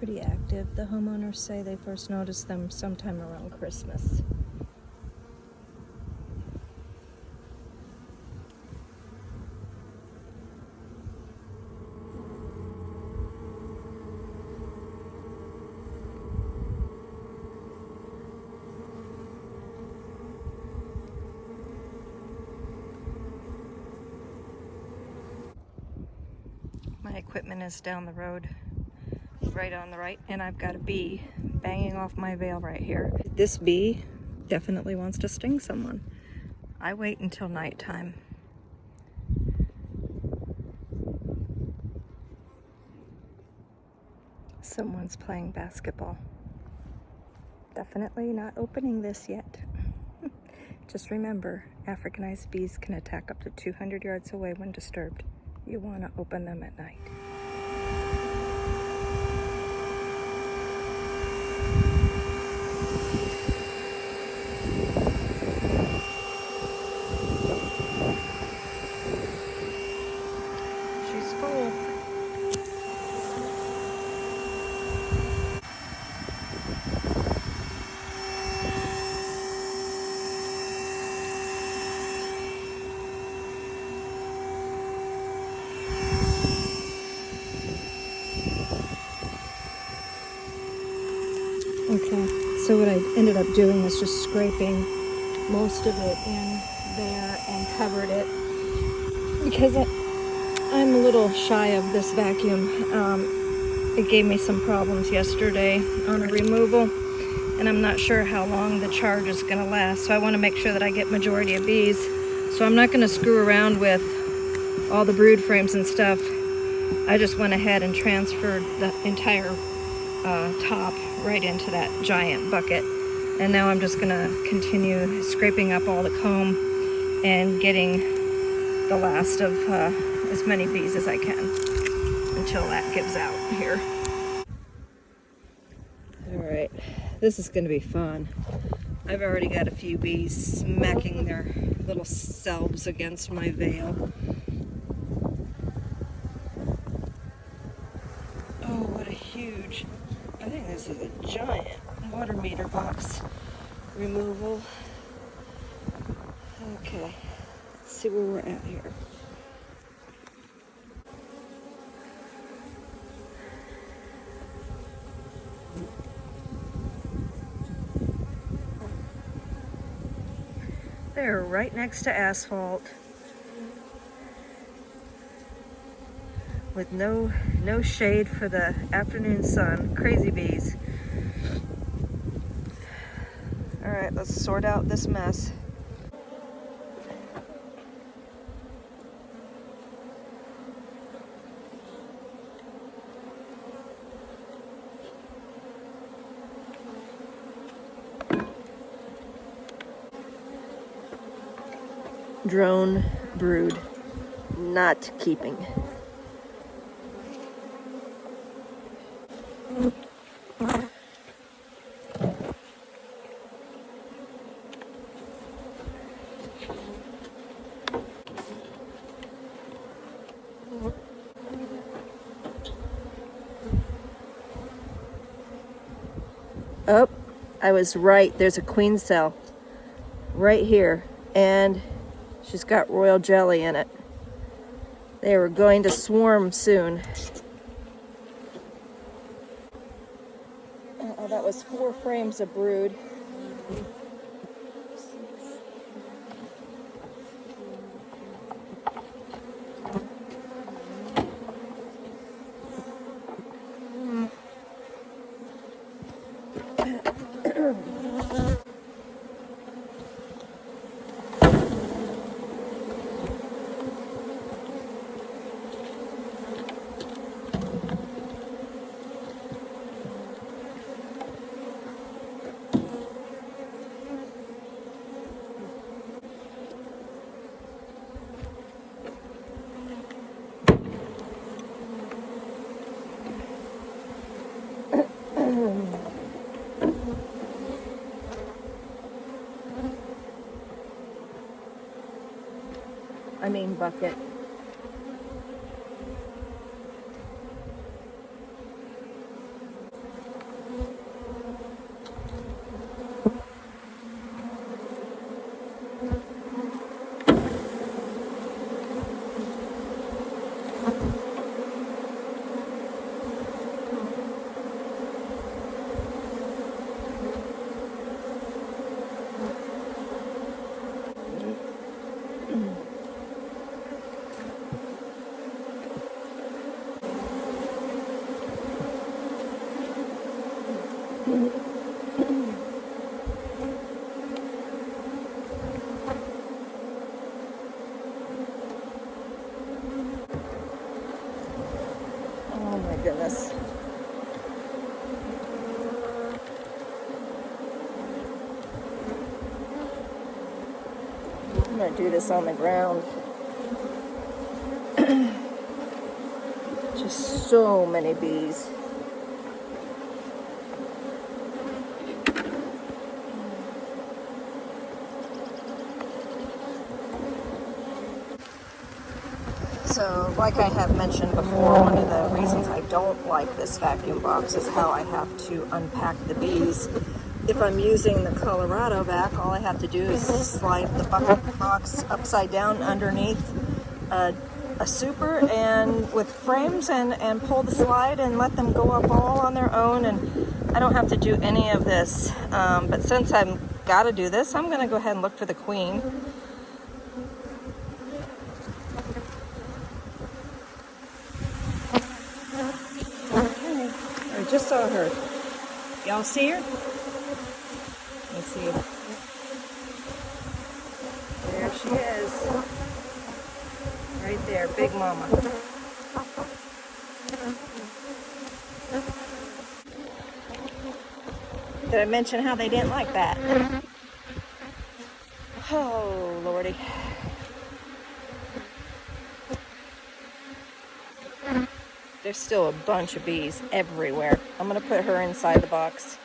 pretty active. The homeowners say they first noticed them sometime around Christmas. My equipment is down the road, right on the right, and I've got a bee banging off my veil right here. This bee definitely wants to sting someone. I wait until nighttime. Someone's playing basketball. Definitely not opening this yet. Just remember, Africanized bees can attack up to 200 yards away when disturbed. You want to open them at night. She's full. Okay, so what I ended up doing was just scraping most of it in there and covered it because I'm a little shy of this vacuum. It gave me some problems yesterday on a removal, and I'm not sure how long the charge is going to last, so I want to make sure that I get majority of bees. So I'm not going to screw around with all the brood frames and stuff. I just went ahead and transferred the entire top right into that giant bucket, and now I'm just gonna continue scraping up all the comb and getting the last of as many bees as I can until that gives out here. All right, this is gonna be fun. I've already got a few bees smacking their little selves against my veil. Oh, what a huge, I think this is a giant water meter box removal. Okay, let's see where we're at here. They're right next to asphalt with no shade for the afternoon sun. Crazy bees. All right, let's sort out this mess. Drone brood, not keeping. Oh, I was right. There's a queen cell right here, and she's got royal jelly in it. They were going to swarm soon. Oh, that was 4 frames of brood. I mean bucket. Oh my goodness. I'm gonna do this on the ground. Just so many bees. So, like I have mentioned before, one of the reasons I don't like this vacuum box is how I have to unpack the bees. If I'm using the Colorado vac, all I have to do is slide the bucket box upside down underneath a super and with frames and pull the slide and let them go up all on their own, and I don't have to do any of this. But since I've got to do this, I'm going to go ahead and look for the queen. I just saw her. Y'all see her? Let me see. There she is. Right there, Big Mama. Did I mention how they didn't like that? Oh, Lordy. There's still a bunch of bees everywhere. I'm going to put her inside the box,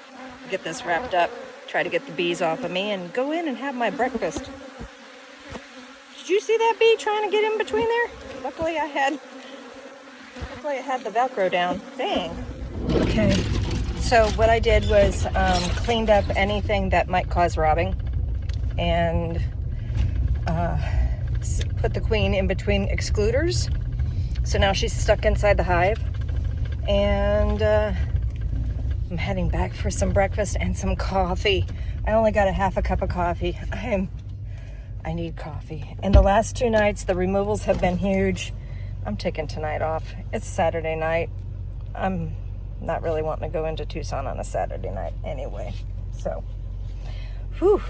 get this wrapped up, try to get the bees off of me, and go in and have my breakfast. Did you see that bee trying to get in between there? Luckily it had the Velcro down. Dang. Okay, so what I did was cleaned up anything that might cause robbing and put the queen in between excluders. So now she's stuck inside the hive, and I'm heading back for some breakfast and some coffee. I only got a half a cup of coffee. I need coffee. And the last 2 nights, the removals have been huge. I'm taking tonight off. It's Saturday night. I'm not really wanting to go into Tucson on a Saturday night anyway. So, whew.